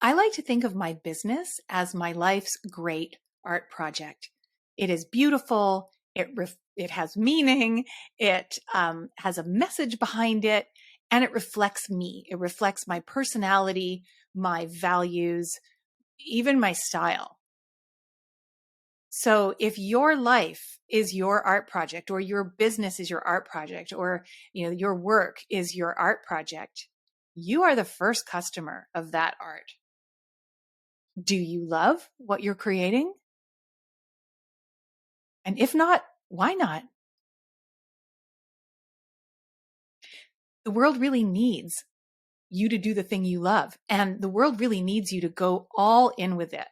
I like to think of my business as my life's great art project. It is beautiful. It has meaning. It has a message behind it, and it reflects me. It reflects my personality, my values, even my style. So if your life is your art project, or your business is your art project, or your work is your art project, you are the first customer of that art. Do you love what you're creating? And if not, why not? The world really needs you to do the thing you love, and the world really needs you to go all in with it.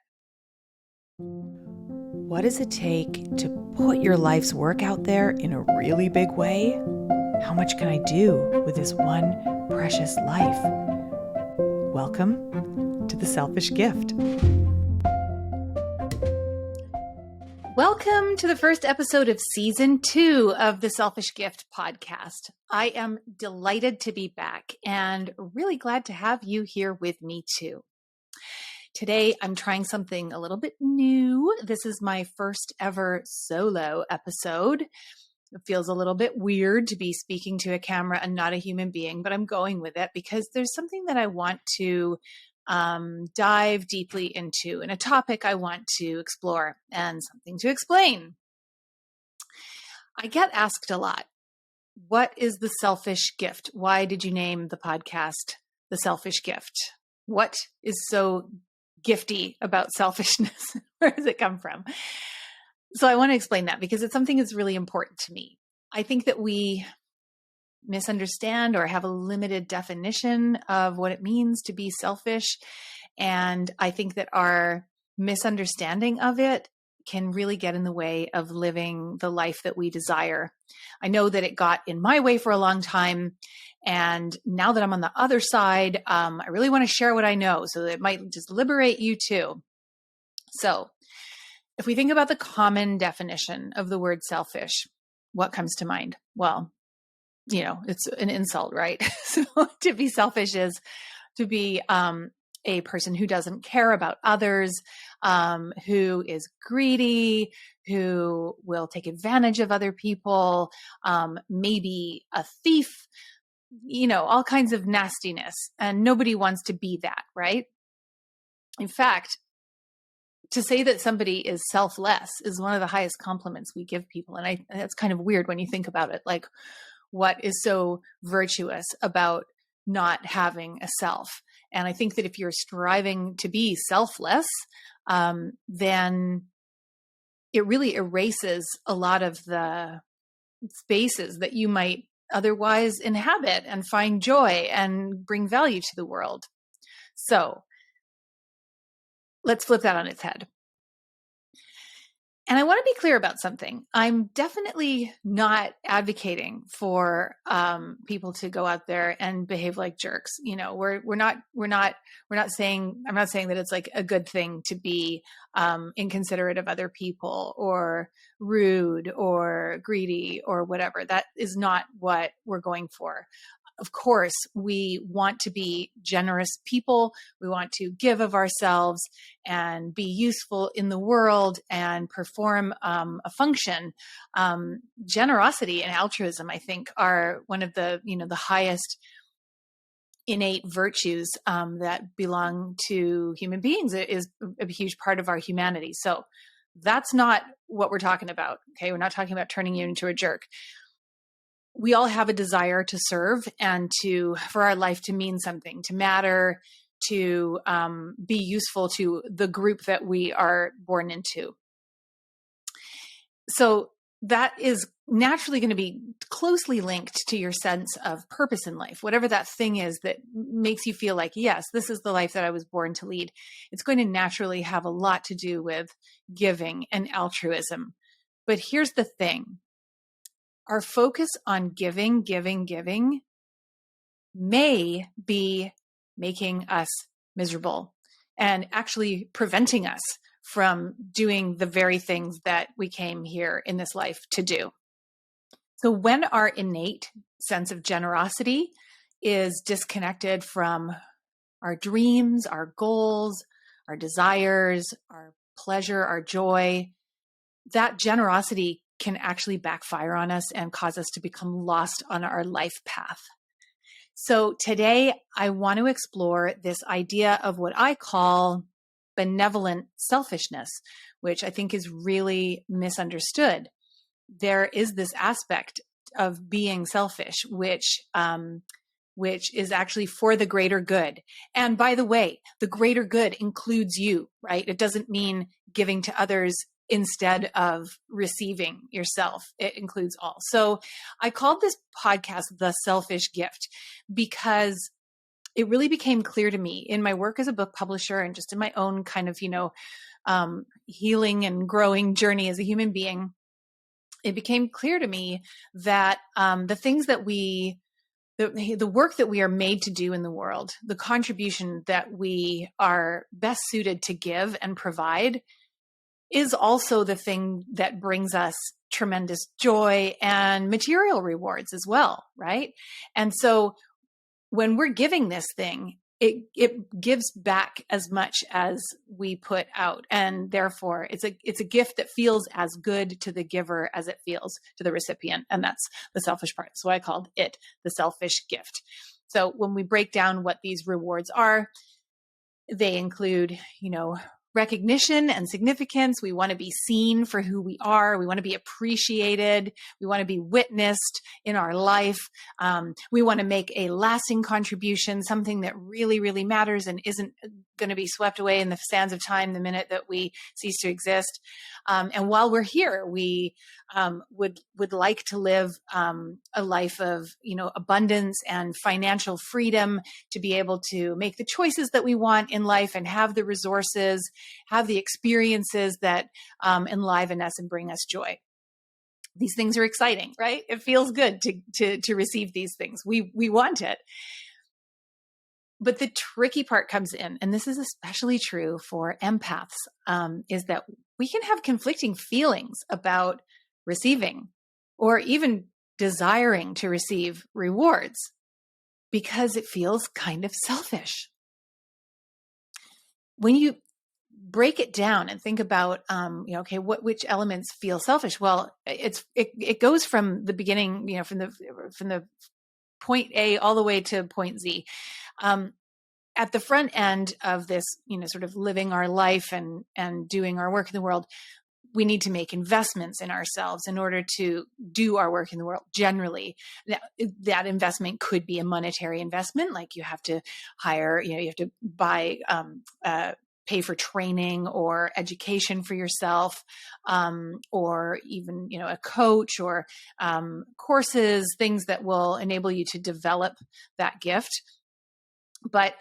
What does it take to put your life's work out there in a really big way? How much can I do with this one precious life? Welcome to The Selfish Gift. Welcome to the first episode of Season 2 of the Selfish Gift podcast. I am delighted to be back and really glad to have you here with me too. Today, I'm trying something a little bit new. This is my first ever solo episode. It feels a little bit weird to be speaking to a camera and not a human being, but I'm going with it because there's something that I want to dive deeply into, and a topic I want to explore and something to explain. I get asked a lot, what is the selfish gift? Why did you name the podcast The Selfish Gift? What is so gifty about selfishness? Where does it come from? So I want to explain that because it's something that's really important to me. I think that we misunderstand or have a limited definition of what it means to be selfish. And I think that our misunderstanding of it can really get in the way of living the life that we desire. I know that it got in my way for a long time. And now that I'm on the other side, I really want to share what I know so that it might just liberate you too. So if we think about the common definition of the word selfish, what comes to mind? Well, it's an insult, right? So to be selfish is to be a person who doesn't care about others, who is greedy, who will take advantage of other people, maybe a thief, all kinds of nastiness. And nobody wants to be that, right? In fact, to say that somebody is selfless is one of the highest compliments we give people. And that's kind of weird when you think about it. Like, what is so virtuous about not having a self? And I think that if you're striving to be selfless, then it really erases a lot of the spaces that you might otherwise inhabit and find joy and bring value to the world. So let's flip that on its head. And I want to be clear about something. I'm definitely not advocating for people to go out there and behave like jerks. We're not saying, I'm not saying that it's like a good thing to be inconsiderate of other people or rude or greedy or whatever. That is not what we're going for. Of course, we want to be generous people. We want to give of ourselves and be useful in the world and perform a function. Generosity and altruism, I think, are one of the highest innate virtues that belong to human beings. It is a huge part of our humanity. So that's not what we're talking about. Okay, we're not talking about turning you into a jerk. We all have a desire to serve and for our life to mean something, to matter, to be useful to the group that we are born into. So that is naturally going to be closely linked to your sense of purpose in life, whatever that thing is that makes you feel like, yes, this is the life that I was born to lead. It's going to naturally have a lot to do with giving and altruism. But here's the thing. Our focus on giving may be making us miserable and actually preventing us from doing the very things that we came here in this life to do. So when our innate sense of generosity is disconnected from our dreams, our goals, our desires, our pleasure, our joy, that generosity can actually backfire on us and cause us to become lost on our life path. So today I want to explore this idea of what I call benevolent selfishness, which I think is really misunderstood. There is this aspect of being selfish, which is actually for the greater good. And by the way, the greater good includes you, right? It doesn't mean giving to others instead of receiving yourself. It includes all. So I called this podcast The Selfish Gift because it really became clear to me in my work as a book publisher and just in my own kind of, healing and growing journey as a human being. It became clear to me that the things that the work that we are made to do in the world, the contribution that we are best suited to give and provide, is also the thing that brings us tremendous joy and material rewards as well, right? And so when we're giving this thing, it gives back as much as we put out, and therefore it's a gift that feels as good to the giver as it feels to the recipient, and that's the selfish part. So I called it the selfish gift. So when we break down what these rewards are, they include, recognition and significance. We want to be seen for who we are. We want to be appreciated. We want to be witnessed in our life. We want to make a lasting contribution, something that really, really matters and isn't going to be swept away in the sands of time the minute that we cease to exist. And while we're here, we would like to live a life of, abundance and financial freedom to be able to make the choices that we want in life and have the resources, have the experiences that enliven us and bring us joy. These things are exciting, right? It feels good to receive these things. We want it. But the tricky part comes in, and this is especially true for empaths, is that we can have conflicting feelings about receiving or even desiring to receive rewards because it feels kind of selfish. When you break it down and think about, which elements feel selfish? Well, it goes from the beginning, from the point A all the way to point Z. At the front end of this, sort of living our life and doing our work in the world, we need to make investments in ourselves in order to do our work in the world. Generally, that investment could be a monetary investment, like you have to hire, you have to buy, pay for training or education for yourself, or even, a coach or courses, things that will enable you to develop that gift. But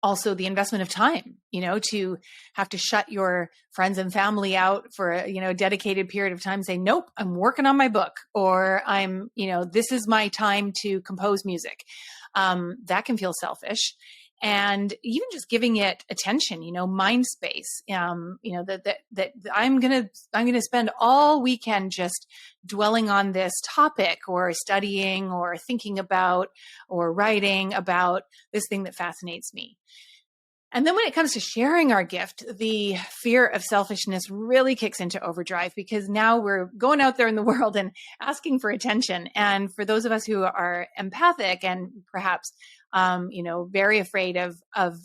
also the investment of time, to have to shut your friends and family out for a dedicated period of time, say, nope, I'm working on my book, or I'm, this is my time to compose music. That can feel selfish. And even just giving it attention, mind space, that I'm going to spend all weekend just dwelling on this topic or studying or thinking about or writing about this thing that fascinates me. And then when it comes to sharing our gift, the fear of selfishness really kicks into overdrive because now we're going out there in the world and asking for attention. And for those of us who are empathic and perhaps, very afraid of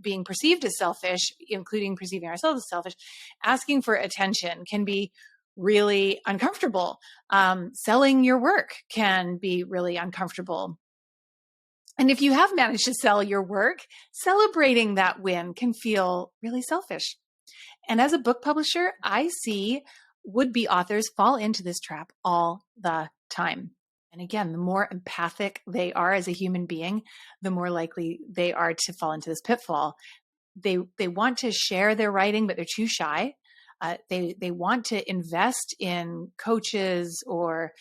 being perceived as selfish, including perceiving ourselves as selfish, asking for attention can be really uncomfortable. Selling your work can be really uncomfortable. And if you have managed to sell your work, celebrating that win can feel really selfish. And as a book publisher, I see would-be authors fall into this trap all the time. And again, the more empathic they are as a human being, the more likely they are to fall into this pitfall. They want to share their writing, but they're too shy. They want to invest in coaches or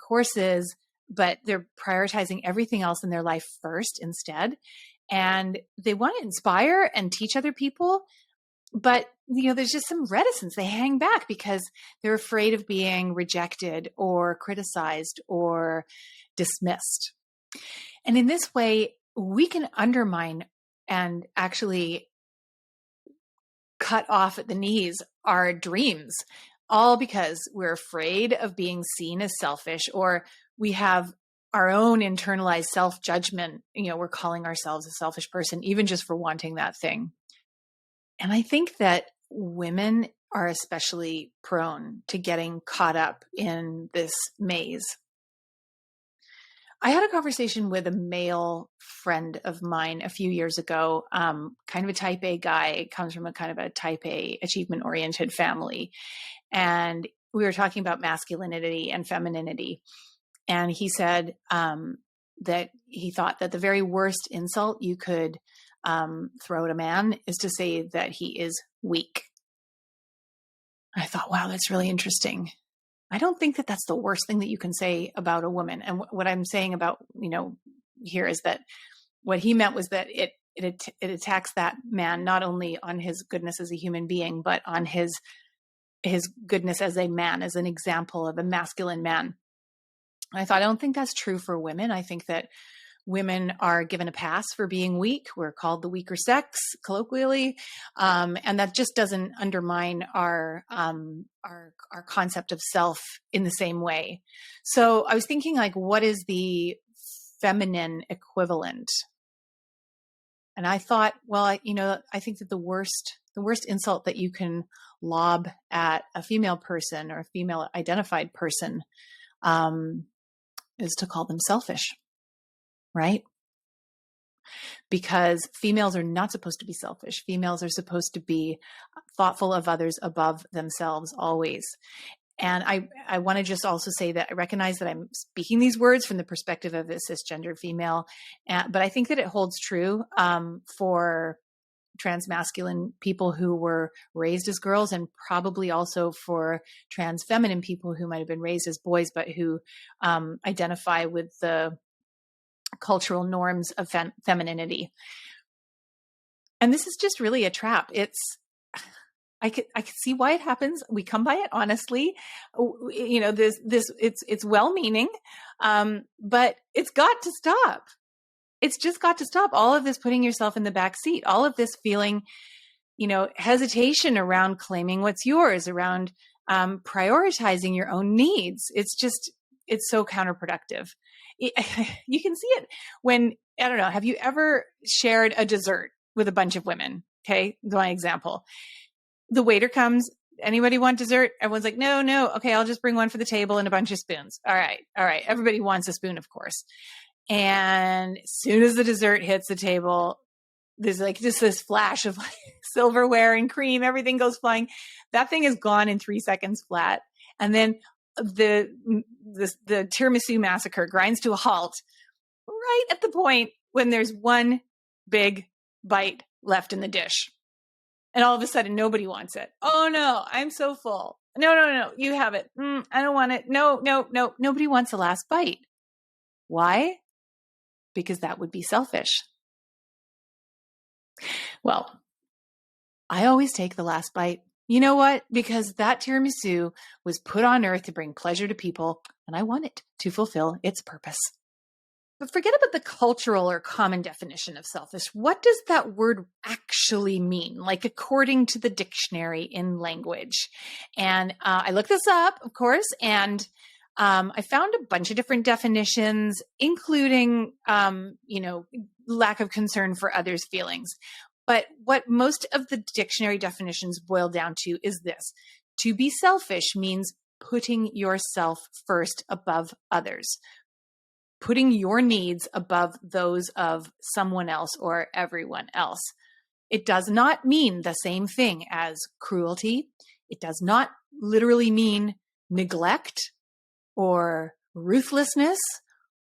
courses, but they're prioritizing everything else in their life first instead. And they want to inspire and teach other people, but there's just some reticence. They hang back because they're afraid of being rejected or criticized or dismissed. And in this way, we can undermine and actually cut off at the knees our dreams, all because we're afraid of being seen as selfish, or we have our own internalized self-judgment. We're calling ourselves a selfish person, even just for wanting that thing. And I think that women are especially prone to getting caught up in this maze. I had a conversation with a male friend of mine a few years ago, kind of a type A guy, comes from a kind of a type A achievement-oriented family. And we were talking about masculinity and femininity. And he said that he thought that the very worst insult you could throw at a man is to say that he is weak. I thought, wow, that's really interesting. I don't think that that's the worst thing that you can say about a woman. And what I'm saying about, here is that what he meant was that it attacks that man, not only on his goodness as a human being, but on his goodness as a man, as an example of a masculine man. And I thought, I don't think that's true for women. I think that women are given a pass for being weak. We're called the weaker sex, colloquially, and that just doesn't undermine our concept of self in the same way. So I was thinking, like, what is the feminine equivalent? And I thought, well, I think that the worst insult that you can lob at a female person or a female identified person is to call them selfish. Right? Because females are not supposed to be selfish. Females are supposed to be thoughtful of others above themselves always. And I want to just also say that I recognize that I'm speaking these words from the perspective of a cisgendered female, but I think that it holds true for trans masculine people who were raised as girls, and probably also for trans feminine people who might have been raised as boys, but who identify with the cultural norms of femininity. And this is just really a trap. I could see why it happens. We come by it honestly. It's well-meaning, but it's got to stop. It's just got to stop. All of this putting yourself in the back seat, all of this feeling, hesitation around claiming what's yours, around prioritizing your own needs. It's so counterproductive. You can see it when, I don't know, have you ever shared a dessert with a bunch of women? Okay, my example. The waiter comes, anybody want dessert? Everyone's like, no. Okay, I'll just bring one for the table and a bunch of spoons. All right. Everybody wants a spoon, of course. And as soon as the dessert hits the table, there's like just this flash of like silverware and cream, everything goes flying. That thing is gone in 3 seconds flat. And then the tiramisu massacre grinds to a halt right at the point when there's one big bite left in the dish. And all of a sudden, nobody wants it. Oh no, I'm so full. No, you have it. I don't want it. No. Nobody wants the last bite. Why? Because that would be selfish. Well, I always take the last bite. You know what? Because that tiramisu was put on earth to bring pleasure to people, and I want it to fulfill its purpose. But forget about the cultural or common definition of selfish. What does that word actually mean? Like, according to the dictionary in language. And I looked this up, of course, and I found a bunch of different definitions, including, lack of concern for others' feelings. But what most of the dictionary definitions boil down to is this: to be selfish means putting yourself first above others, putting your needs above those of someone else or everyone else. It does not mean the same thing as cruelty. It does not literally mean neglect or ruthlessness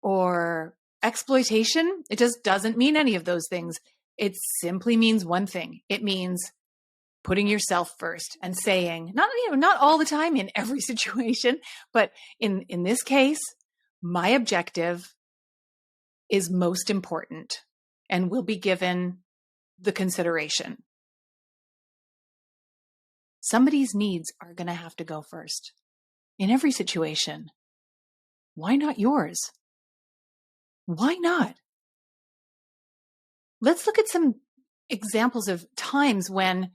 or exploitation. It just doesn't mean any of those things. It simply means one thing. It means putting yourself first and saying, not all the time in every situation, but in this case, my objective is most important and will be given the consideration. Somebody's needs are going to have to go first in every situation. Why not yours? Why not? let's look at some examples of times when,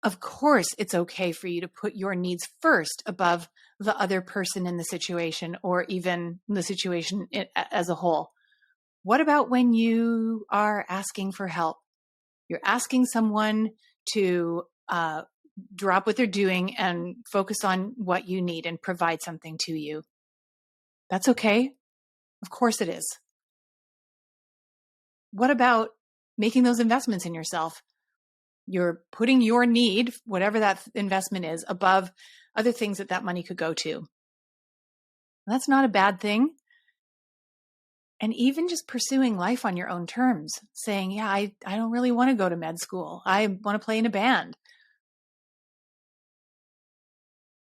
of course, it's okay for you to put your needs first above the other person in the situation, or even the situation as a whole. What about when you are asking for help? You're asking someone to drop what they're doing and focus on what you need and provide something to you. That's okay. Of course it is. What about making those investments in yourself? You're putting your need, whatever that investment is, above other things that money could go to. That's not a bad thing. And even just pursuing life on your own terms, saying, yeah, I don't really want to go to med school. I want to play in a band.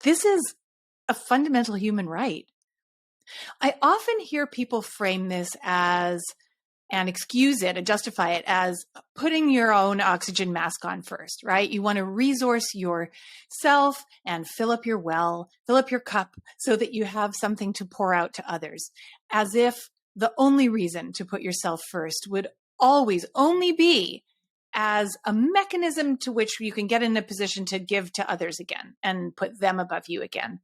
This is a fundamental human right. I often hear people frame this as, and excuse it and justify it as, putting your own oxygen mask on first, right? You want to resource yourself and fill up your well, fill up your cup so that you have something to pour out to others, as if the only reason to put yourself first would always only be as a mechanism to which you can get in a position to give to others again and put them above you again.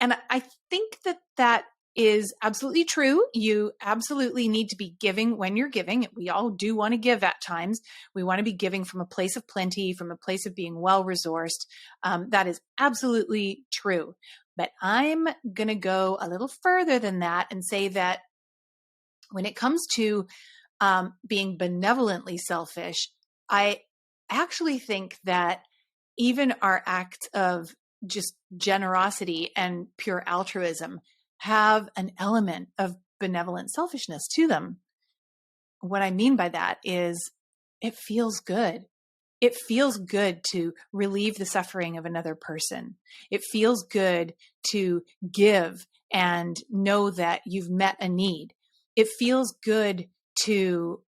And I think that is absolutely true. You absolutely need to be giving when you're giving. We all do want to give at times. We want to be giving from a place of plenty, from a place of being well-resourced. That is absolutely true. But I'm going to go a little further than that and say that when it comes to being benevolently selfish, I actually think that even our acts of just generosity and pure altruism have an element of benevolent selfishness to them. What I mean by that is it feels good. It feels good to relieve the suffering of another person. It feels good to give and know that you've met a need. It feels good to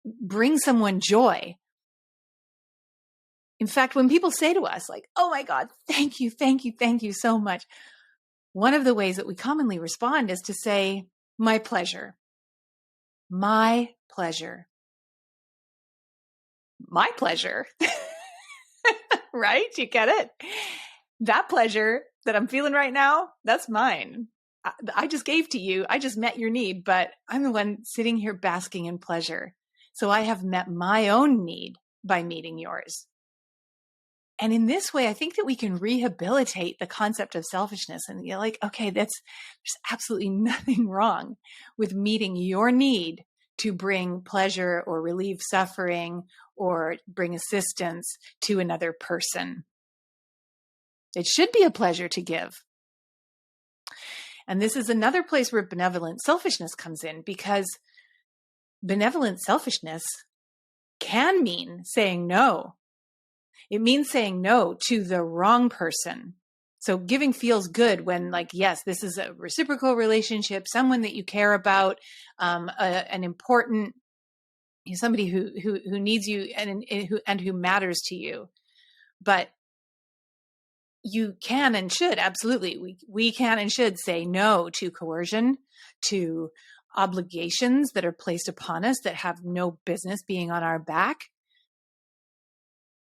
bring someone joy. In fact, when people say to us like, oh my God, thank you so much, one of the ways that we commonly respond is to say, my pleasure. My pleasure. My pleasure. Right? You get it? That pleasure that I'm feeling right now, that's mine. I just gave to you. I just met your need, but I'm the one sitting here basking in pleasure. So I have met my own need by meeting yours. And in this way, I think that we can rehabilitate the concept of selfishness. And you're like, okay, there's absolutely nothing wrong with meeting your need to bring pleasure or relieve suffering or bring assistance to another person. It should be a pleasure to give. And this is another place where benevolent selfishness comes in, because benevolent selfishness can mean saying no. It means saying no to the wrong person. So giving feels good when, like, yes, this is a reciprocal relationship, someone that you care about, an important, somebody who needs you and who matters to you. But you can and should, absolutely, we can and should say no to coercion, to obligations that are placed upon us that have no business being on our back.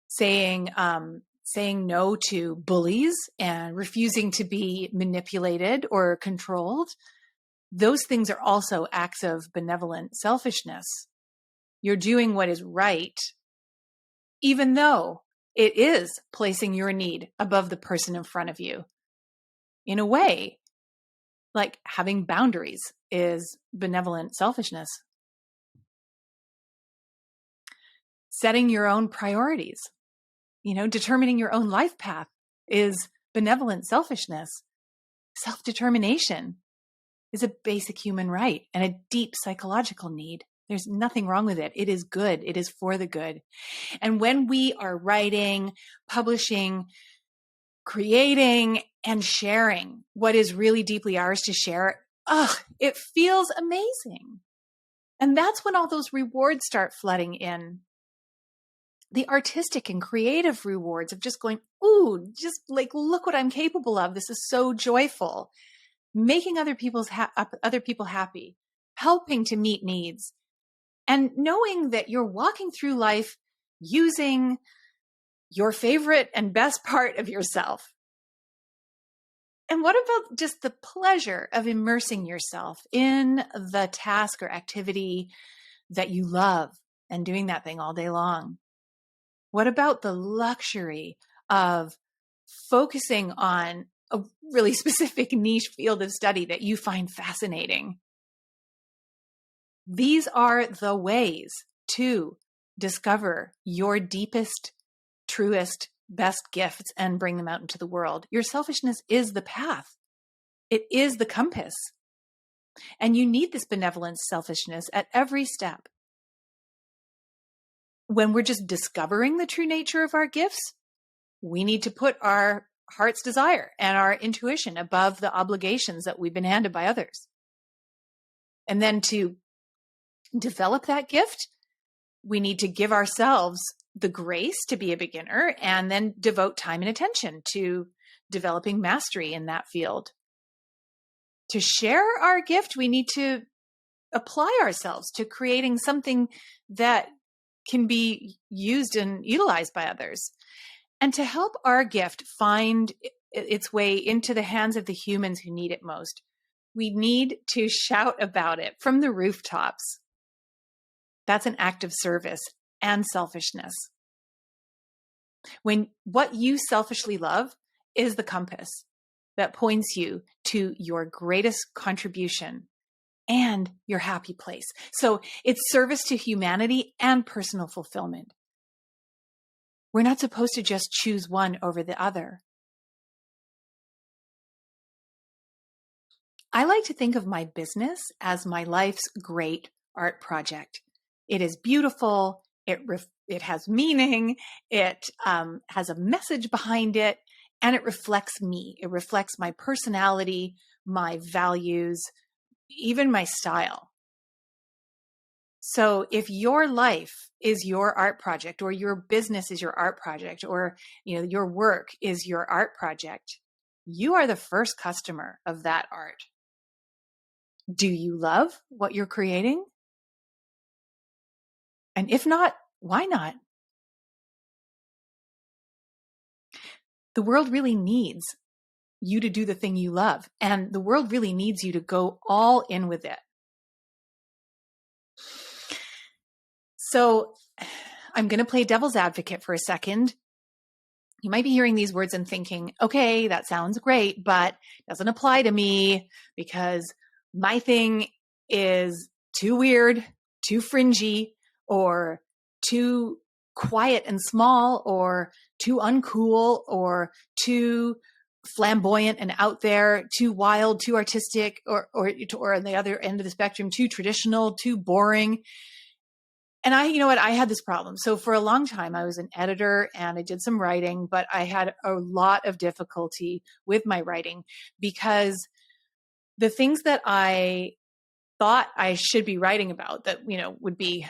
Saying no to bullies and refusing to be manipulated or controlled. Those things are also acts of benevolent selfishness. You're doing what is right, even though it is placing your need above the person in front of you. In a way, like having boundaries is benevolent selfishness. Setting your own priorities, determining your own life path is benevolent selfishness. Self-determination is a basic human right and a deep psychological need. There's nothing wrong with it. It is good. It is for the good. And when we are writing, publishing, creating, and sharing what is really deeply ours to share, it feels amazing. And that's when all those rewards start flooding in. The artistic and creative rewards of just going, ooh, just like, look what I'm capable of. This is so joyful. Making other people happy, helping to meet needs, and knowing that you're walking through life using your favorite and best part of yourself. And what about just the pleasure of immersing yourself in the task or activity that you love and doing that thing all day long? What about the luxury of focusing on a really specific niche field of study that you find fascinating? These are the ways to discover your deepest, truest, best gifts and bring them out into the world. Your selfishness is the path. It is the compass. And you need this benevolent selfishness at every step. When we're just discovering the true nature of our gifts, we need to put our heart's desire and our intuition above the obligations that we've been handed by others. And then to develop that gift, we need to give ourselves the grace to be a beginner and then devote time and attention to developing mastery in that field. To share our gift, we need to apply ourselves to creating something that can be used and utilized by others. And to help our gift find its way into the hands of the humans who need it most, we need to shout about it from the rooftops. That's an act of service and selfishness. When what you selfishly love is the compass that points you to your greatest contribution and your happy place. So it's service to humanity and personal fulfillment. We're not supposed to just choose one over the other. I like to think of my business as my life's great art project. It is beautiful. It has meaning. It has a message behind it, and it reflects me. It reflects my personality, my values, even my style. So if your life is your art project, or your business is your art project, or your work is your art project, you are the first customer of that art. Do you love what you're creating? And if not, why not? The world really needs you to do the thing you love, and the world really needs you to go all in with it. So I'm going to play devil's advocate for a second. You might be hearing these words and thinking, okay, that sounds great, but doesn't apply to me because my thing is too weird, too fringy, or too quiet and small, or too uncool, or too flamboyant and out there, too wild, too artistic, or on the other end of the spectrum, too traditional, too boring. And I had this problem. So for a long time, I was an editor and I did some writing, but I had a lot of difficulty with my writing because the things that I thought I should be writing about that, would be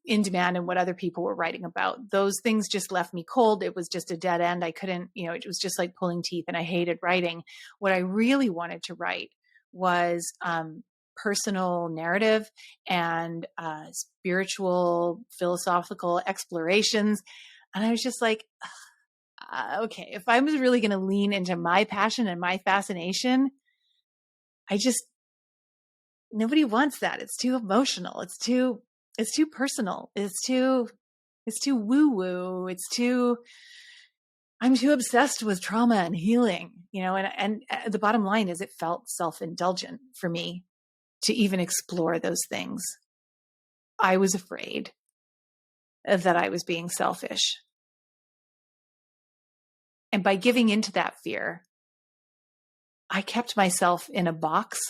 in demand and what other people were writing about, those things just left me cold. It was just a dead end. I couldn't, it was just like pulling teeth, and I hated writing. What I really wanted to write was personal narrative and spiritual, philosophical explorations. And I was just like, okay, if I was really going to lean into my passion and my fascination, nobody wants that. It's too emotional. It's too personal. It's too woo woo. I'm too obsessed with trauma and healing, and the bottom line is it felt self-indulgent for me to even explore those things. I was afraid that I was being selfish. And by giving into that fear, I kept myself in a box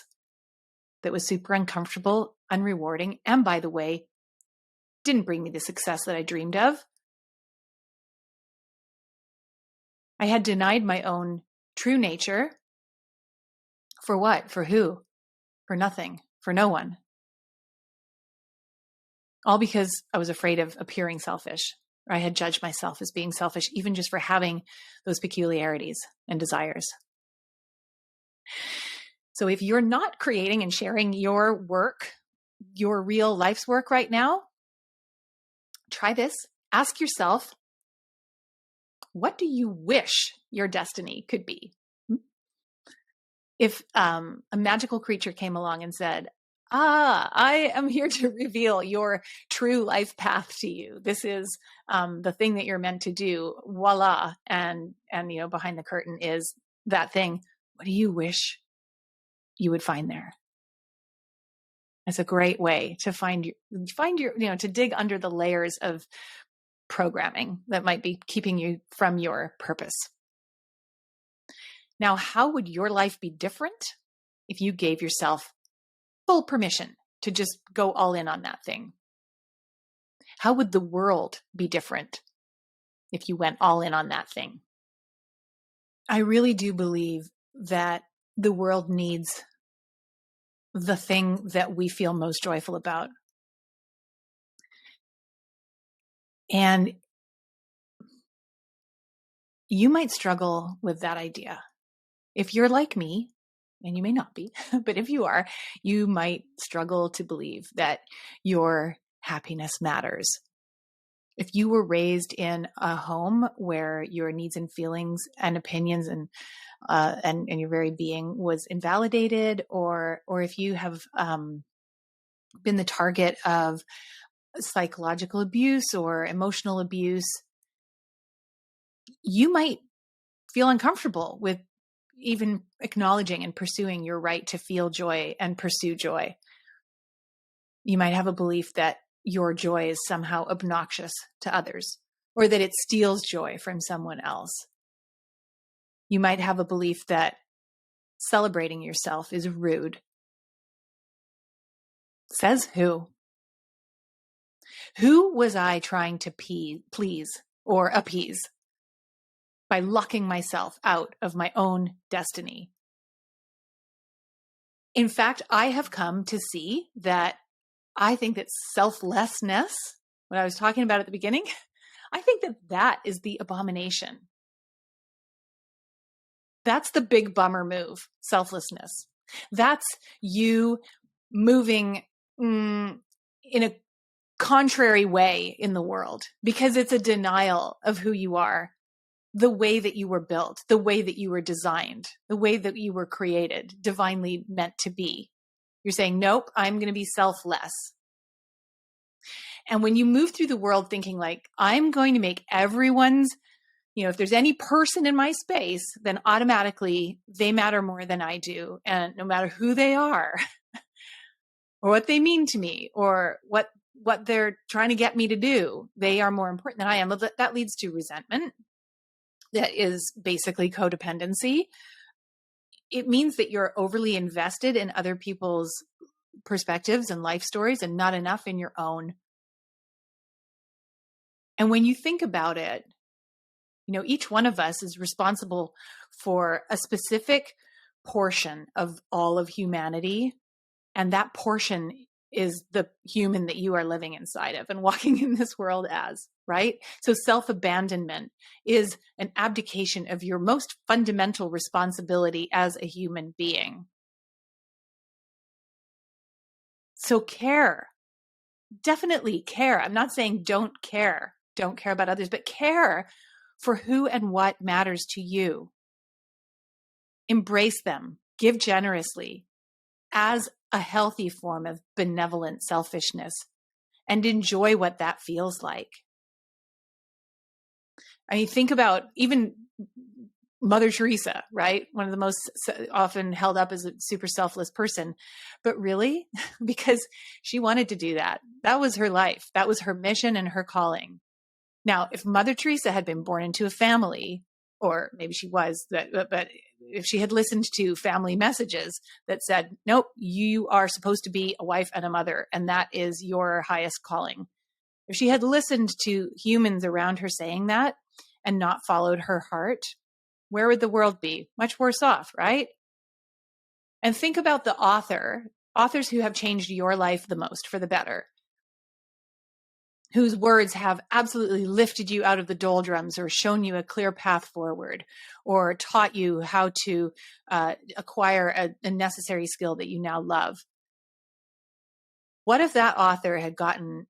that was super uncomfortable, unrewarding, and by the way, didn't bring me the success that I dreamed of. I had denied my own true nature. For what? For who? For nothing. For no one. All because I was afraid of appearing selfish. Or I had judged myself as being selfish, even just for having those peculiarities and desires. So if you're not creating and sharing your work, your real life's work right now, Try this. Ask yourself, what do you wish your destiny could be? If a magical creature came along and said, I am here to reveal your true life path to you. This is the thing that you're meant to do. Voila. And behind the curtain is that thing. What do you wish you would find there? It's a great way to find your, to dig under the layers of programming that might be keeping you from your purpose. Now, how would your life be different if you gave yourself full permission to just go all in on that thing? How would the world be different if you went all in on that thing? I really do believe that the world needs the thing that we feel most joyful about. And you might struggle with that idea. If you're like me, and you may not be, but if you are, you might struggle to believe that your happiness matters. If you were raised in a home where your needs and feelings and opinions and your very being was invalidated, or if you have been the target of psychological abuse or emotional abuse, you might feel uncomfortable with even acknowledging and pursuing your right to feel joy and pursue joy. You might have a belief that your joy is somehow obnoxious to others, or that it steals joy from someone else. You might have a belief that celebrating yourself is rude. Says who? Who was I trying to please or appease by locking myself out of my own destiny? In fact, I have come to see that I think that selflessness, what I was talking about at the beginning, I think that is the abomination. That's the big bummer move, selflessness. That's you moving in a contrary way in the world, because it's a denial of who you are, the way that you were built, the way that you were designed, the way that you were created, divinely meant to be. You're saying, nope, I'm going to be selfless. And when you move through the world thinking like, I'm going to make everyone's, if there's any person in my space, then automatically they matter more than I do. And no matter who they are or what they mean to me or what they're trying to get me to do, they are more important than I am. That leads to resentment. That is basically codependency. It means that you're overly invested in other people's perspectives and life stories and not enough in your own. And when you think about it, each one of us is responsible for a specific portion of all of humanity. And that portion is the human that you are living inside of and walking in this world as, right? So self-abandonment is an abdication of your most fundamental responsibility as a human being. So care, definitely care. I'm not saying don't care about others, but care for who and what matters to you. Embrace them, give generously as a healthy form of benevolent selfishness, and enjoy what that feels like. I mean, think about even Mother Teresa, right? One of the most often held up as a super selfless person, but really, because she wanted to do that. That was her life. That was her mission and her calling. Now, if Mother Teresa had been born into a family, or maybe she was, but if she had listened to family messages that said, nope, you are supposed to be a wife and a mother, and that is your highest calling. If she had listened to humans around her saying that and not followed her heart, where would the world be? Much worse off, right? And think about the authors who have changed your life the most for the better, whose words have absolutely lifted you out of the doldrums or shown you a clear path forward or taught you how to acquire a necessary skill that you now love. What if that author had gotten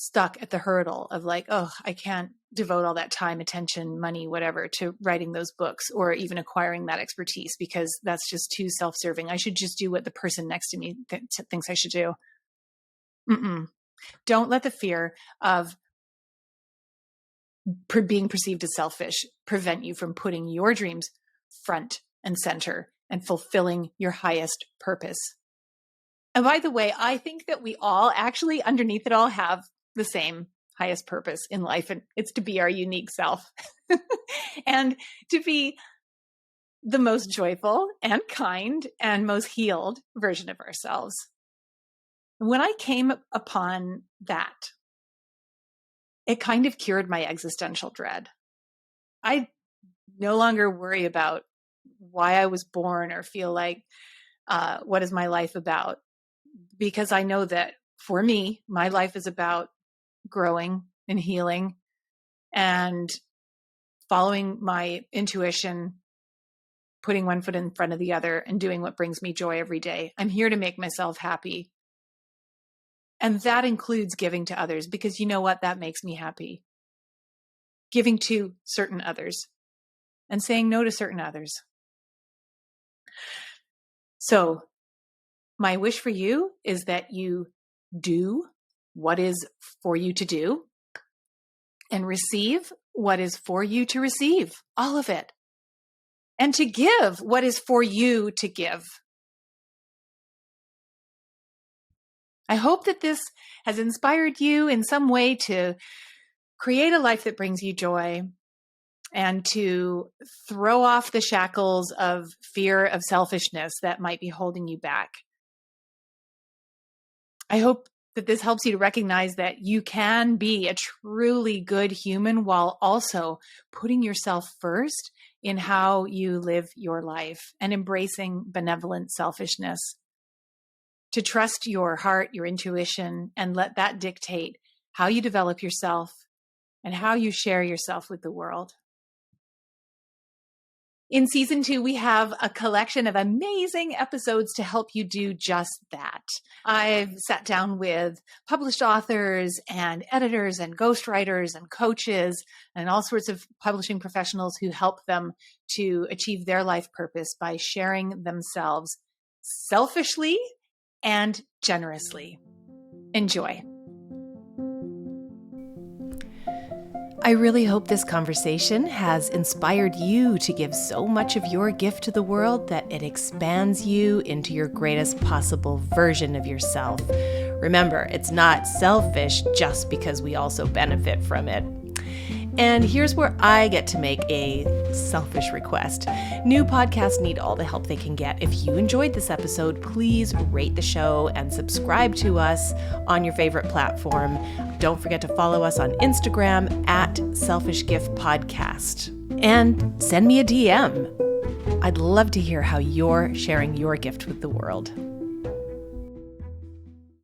stuck at the hurdle of like, oh, I can't devote all that time, attention, money, whatever, to writing those books or even acquiring that expertise because that's just too self-serving. I should just do what the person next to me thinks I should do. Don't let the fear of being perceived as selfish prevent you from putting your dreams front and center and fulfilling your highest purpose. And by the way, I think that we all actually underneath it all have the same highest purpose in life, and it's to be our unique self and to be the most joyful and kind and most healed version of ourselves. When I came upon that, it kind of cured my existential dread. I no longer worry about why I was born or feel like, what is my life about? Because I know that for me, my life is about growing and healing and following my intuition, putting one foot in front of the other and doing what brings me joy every day. I'm here to make myself happy. And that includes giving to others because you know what? That makes me happy. Giving to certain others and saying no to certain others. So my wish for you is that you do what is for you to do and receive what is for you to receive, all of it. And to give what is for you to give. I hope that this has inspired you in some way to create a life that brings you joy and to throw off the shackles of fear of selfishness that might be holding you back. I hope that this helps you to recognize that you can be a truly good human while also putting yourself first in how you live your life and embracing benevolent selfishness. To trust your heart, your intuition, and let that dictate how you develop yourself and how you share yourself with the world. In season 2, we have a collection of amazing episodes to help you do just that. I've sat down with published authors and editors and ghostwriters and coaches and all sorts of publishing professionals who help them to achieve their life purpose by sharing themselves selfishly and generously. Enjoy. I really hope this conversation has inspired you to give so much of your gift to the world that it expands you into your greatest possible version of yourself. Remember, it's not selfish just because we also benefit from it. And here's where I get to make a selfish request. New podcasts need all the help they can get. If you enjoyed this episode, please rate the show and subscribe to us on your favorite platform. Don't forget to follow us on Instagram at Selfish Gift Podcast. And send me a DM. I'd love to hear how you're sharing your gift with the world.